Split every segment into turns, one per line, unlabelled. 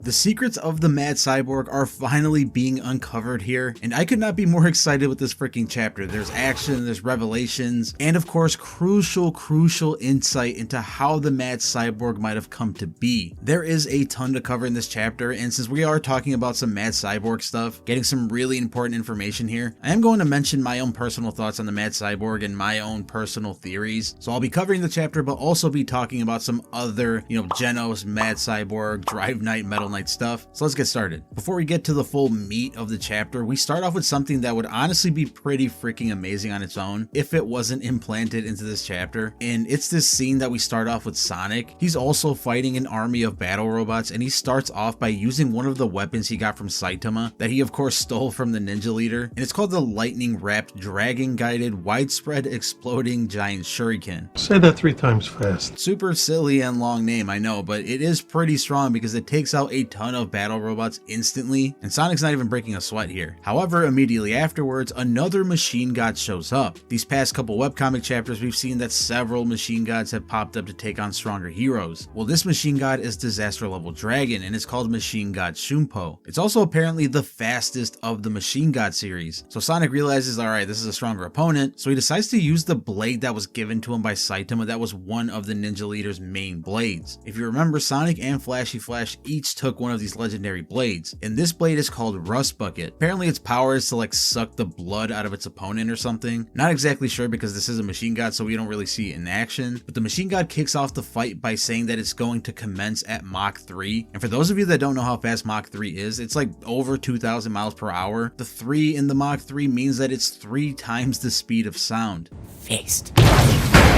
The secrets of the Mad Cyborg are finally being uncovered here, and I could not be more excited with this freaking chapter. There's action, there's revelations, and of course crucial insight into how the Mad Cyborg might have come to be. There is a ton to cover in this chapter, and since we are talking about some Mad Cyborg stuff, getting some really important information here, I am going to mention my own personal thoughts on the Mad Cyborg and my own personal theories. So I'll be covering the chapter, but also be talking about some other, Genos, Mad Cyborg, Drive Knight, Metal Knight stuff. So let's get started. Before we get to the full meat of the chapter, we start off with something that would honestly be pretty freaking amazing on its own if it wasn't implanted into this chapter. And it's this scene that we start off with Sonic. He's also fighting an army of battle robots, and he starts off by using one of the weapons he got from Saitama that he of course stole from the ninja leader, and it's called the lightning wrapped dragon guided widespread exploding giant shuriken.
Say that 3 times fast.
Super silly and long name, I know, but it is pretty strong because it takes out a ton of battle robots instantly, and Sonic's not even breaking a sweat here. However, immediately afterwards, another machine god shows up. These past couple webcomic chapters, we've seen that several machine gods have popped up to take on stronger heroes. Well, this machine god is Disaster Level Dragon, and it's called Machine God Shunpo. It's also apparently the fastest of the machine god series. So Sonic realizes, alright, this is a stronger opponent, so he decides to use the blade that was given to him by Saitama that was one of the ninja leader's main blades. If you remember, Sonic and Flashy Flash each took one of these legendary blades, and this blade is called Rust Bucket. Apparently its power is to suck the blood out of its opponent or something. Not exactly sure because this is a machine god, so we don't really see it in action, but the machine god kicks off the fight by saying that it's going to commence at Mach 3. And for those of you that don't know how fast Mach 3 is, it's over 2,000 miles per hour. The 3 in the Mach 3 means that it's 3 times the speed of sound.
Fist.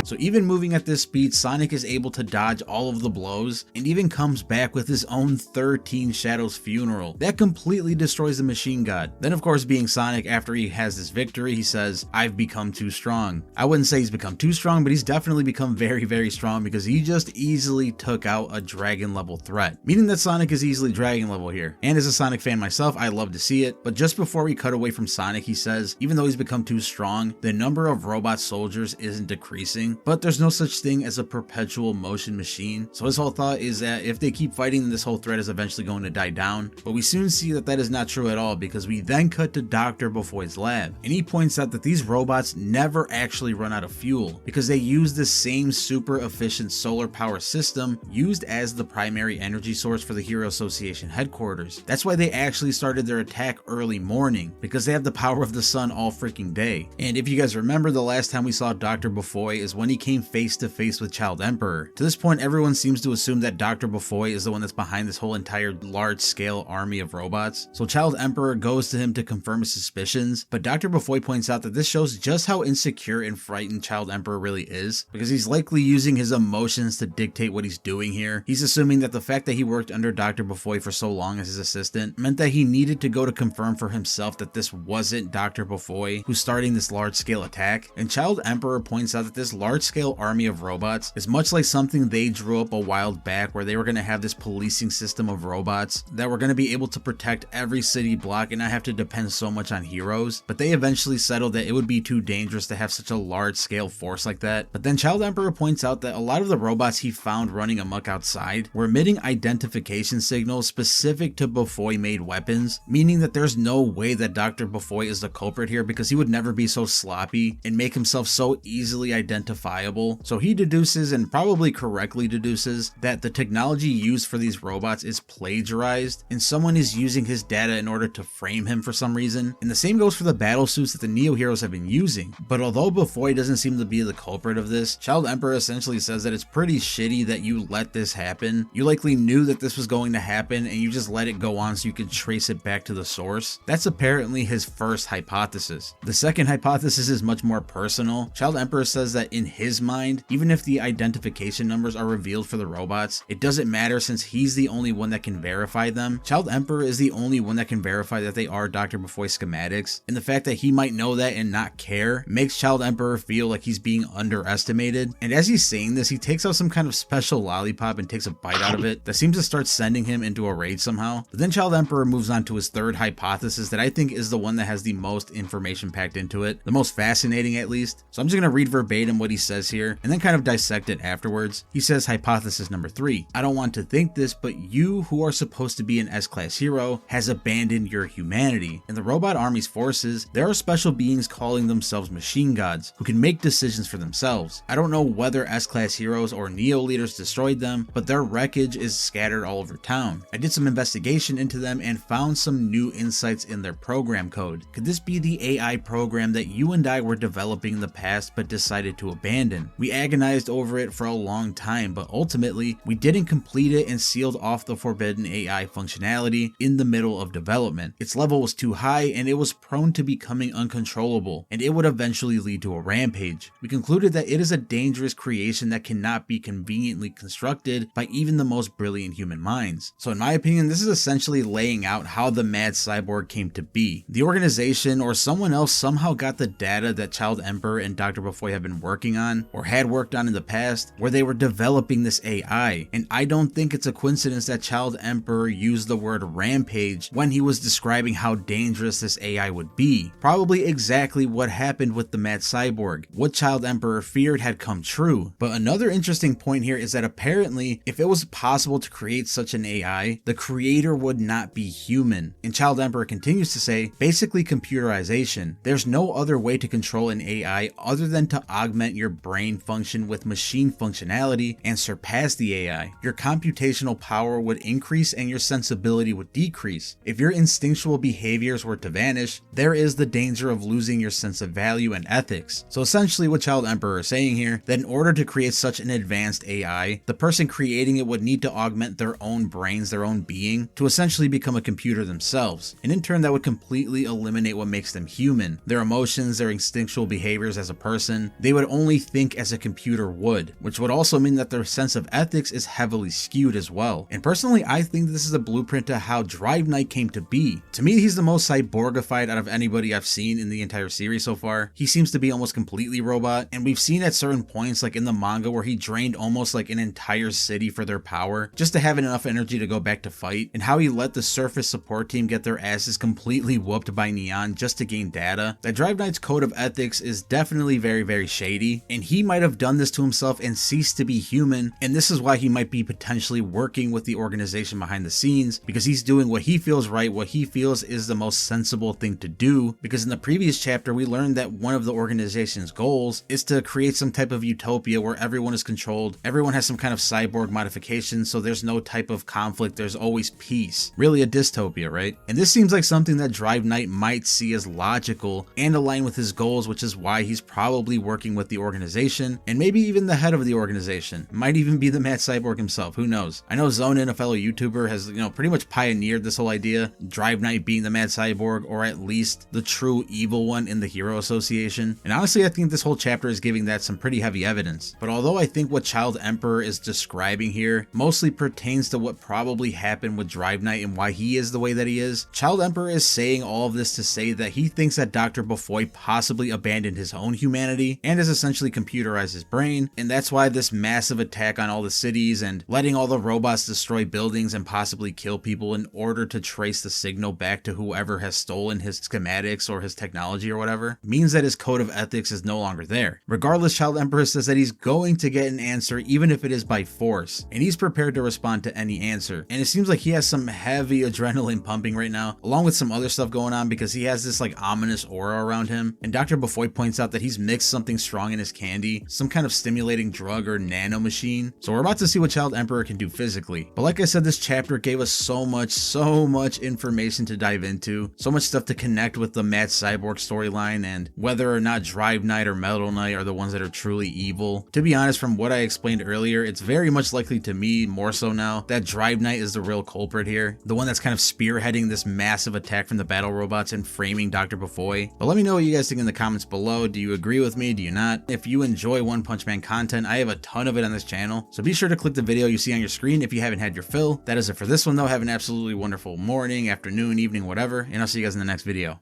So even moving at this speed, Sonic is able to dodge all of the blows and even comes back with his own 13 Shadows funeral. That completely destroys the machine god. Then of course, being Sonic, after he has this victory, he says, "I've become too strong." I wouldn't say he's become too strong, but he's definitely become very strong because he just easily took out a dragon level threat, meaning that Sonic is easily dragon level here. And as a Sonic fan myself, I love to see it. But just before we cut away from Sonic, he says, even though he's become too strong, the number of robot soldiers isn't decreasing, but there's no such thing as a perpetual motion machine. So his whole thought is that if they keep fighting, this whole threat is eventually going to die down. But we soon see that that is not true at all, because we then cut to Dr. Bofoy's lab, and he points out that these robots never actually run out of fuel because they use the same super efficient solar power system used as the primary energy source for the Hero Association headquarters. That's why they actually started their attack early morning, because they have the power of the sun all freaking day. And if you guys remember, the last time we saw Dr. Bofoy is when he came face to face with Child Emperor. To this point, everyone seems to assume that Dr. Bofoy is the one that's behind this whole entire large scale army of robots. So Child Emperor goes to him to confirm his suspicions, but Dr. Bofoy points out that this shows just how insecure and frightened Child Emperor really is, because he's likely using his emotions to dictate what he's doing here. He's assuming that the fact that he worked under Dr. Bofoy for so long as his assistant meant that he needed to go to confirm for himself that this wasn't Dr. Bofoy who's starting this large scale attack. And Child Emperor points out that this large scale army of robots is much like something they drew up a while back, where they were going to have this policing system of robots that were going to be able to protect every city block and not have to depend so much on heroes. But they eventually settled that it would be too dangerous to have such a large scale force like that. But then Child Emperor points out that a lot of the robots he found running amok outside were emitting identification signals specific to Bofoy made weapons, meaning that there's no way that Dr. Bofoy is the culprit here, because he would never be so sloppy and make himself so easily identifiable. So he deduces, and probably correctly deduces, that the technology used for these robots is plagiarized and someone is using his data in order to frame him for some reason. And the same goes for the battle suits that the Neo heroes have been using. But although Bofoy doesn't seem to be the culprit of this, Child Emperor essentially says that it's pretty shitty that you let this happen. You likely knew that this was going to happen and you just let it go on so you could trace it back to the source. That's apparently his first hypothesis. The second hypothesis is much more personal. Child Emperor says that in his mind, even if the identification numbers are revealed for the robots, it doesn't matter since he's the only one that can verify them. Child Emperor is the only one that can verify that they are Dr. Bofoy schematics, and the fact that he might know that and not care makes Child Emperor feel like he's being underestimated. And as he's saying this, he takes out some kind of special lollipop and takes a bite out of it that seems to start sending him into a rage somehow. But then Child Emperor moves on to his third hypothesis that I think is the one that has the most information packed into it, the most fascinating at least. So I'm just going to read verbatim what he he says here and then kind of dissect it afterwards. He says hypothesis number 3. I don't want to think this, but you who are supposed to be an S-class hero has abandoned your humanity. In the robot army's forces, there are special beings calling themselves machine gods who can make decisions for themselves. I don't know whether S-class heroes or Neo leaders destroyed them, but their wreckage is scattered all over town. I did some investigation into them and found some new insights in their program code. Could this be the AI program that you and I were developing in the past but decided to abandon? We agonized over it for a long time, but ultimately we didn't complete it and sealed off the forbidden AI functionality in the middle of development. Its level was too high and it was prone to becoming uncontrollable, and it would eventually lead to a rampage. We concluded that it is a dangerous creation that cannot be conveniently constructed by even the most brilliant human minds. So in my opinion, this is essentially laying out how the Mad Cyborg came to be. The organization or someone else somehow got the data that Child Emperor and Dr. Bufoy have been working on or had worked on in the past, where they were developing this AI. And I don't think it's a coincidence that Child Emperor used the word rampage when he was describing how dangerous this AI would be. Probably exactly what happened with the Mad Cyborg. What Child Emperor feared had come true. But another interesting point here is that apparently, if it was possible to create such an AI, the creator would not be human. And Child Emperor continues to say, basically computerization. There's no other way to control an AI other than to augment your brain function with machine functionality and surpass the AI. Your computational power would increase and your sensibility would decrease. If your instinctual behaviors were to vanish, there is the danger of losing your sense of value and ethics. So essentially what Child Emperor is saying here, that in order to create such an advanced AI, the person creating it would need to augment their own brains, their own being, to essentially become a computer themselves. And in turn, that would completely eliminate what makes them human. Their emotions, their instinctual behaviors as a person, they would only think as a computer would, which would also mean that their sense of ethics is heavily skewed as well. And personally, I think this is a blueprint to how Drive Knight came to be. To me, he's the most cyborgified out of anybody I've seen in the entire series so far. He seems to be almost completely robot, and we've seen at certain points like in the manga where he drained almost like an entire city for their power just to have enough energy to go back to fight, and how he let the surface support team get their asses completely whooped by Neon just to gain data. That Drive Knight's code of ethics is definitely very shady, and he might have done this to himself and ceased to be human, and this is why he might be potentially working with the organization behind the scenes, because he's doing what he feels right, what he feels is the most sensible thing to do. Because in the previous chapter we learned that one of the organization's goals is to create some type of utopia where everyone is controlled, everyone has some kind of cyborg modification, so there's no type of conflict, there's always peace. Really a dystopia, right? And this seems like something that Drive Knight might see as logical and align with his goals, which is why he's probably working with the organization, and maybe even the head of the organization. Might even be the Mad Cyborg himself, who knows? I know Zonin, a fellow YouTuber, has pretty much pioneered this whole idea, Drive Knight being the Mad Cyborg, or at least the true evil one in the Hero Association. And honestly, I think this whole chapter is giving that some pretty heavy evidence. But although I think what Child Emperor is describing here mostly pertains to what probably happened with Drive Knight and why he is the way that he is, Child Emperor is saying all of this to say that he thinks that Dr. Bufoy possibly abandoned his own humanity and has essentially computerized his brain, and that's why this massive attack on all the cities and letting all the robots destroy buildings and possibly kill people in order to trace the signal back to whoever has stolen his schematics or his technology or whatever, means that his code of ethics is no longer there. Regardless, Child Emperor says that he's going to get an answer even if it is by force, and he's prepared to respond to any answer. And it seems like he has some heavy adrenaline pumping right now, along with some other stuff going on, because he has this like ominous aura around him. And Dr. Bufoy points out that he's mixed something strong in his candy, some kind of stimulating drug or nano machine. So we're about to see what Child Emperor can do physically. But like I said, this chapter gave us so much information to dive into, so much stuff to connect with the Mad Cyborg storyline and whether or not Drive Knight or Metal Knight are the ones that are truly evil. To be honest, from what I explained earlier, it's very much likely to me, more so now, that Drive Knight is the real culprit here, the one that's kind of spearheading this massive attack from the battle robots and framing Dr. Bufoy. But let me know what you guys think in the comments below. Do you agree with me? Do you not? If you enjoy One Punch Man content, I have a ton of it on this channel, so be sure to click the video you see on your screen if you haven't had your fill. That is it for this one though. Have an absolutely wonderful morning, afternoon, evening, whatever, and I'll see you guys in the next video.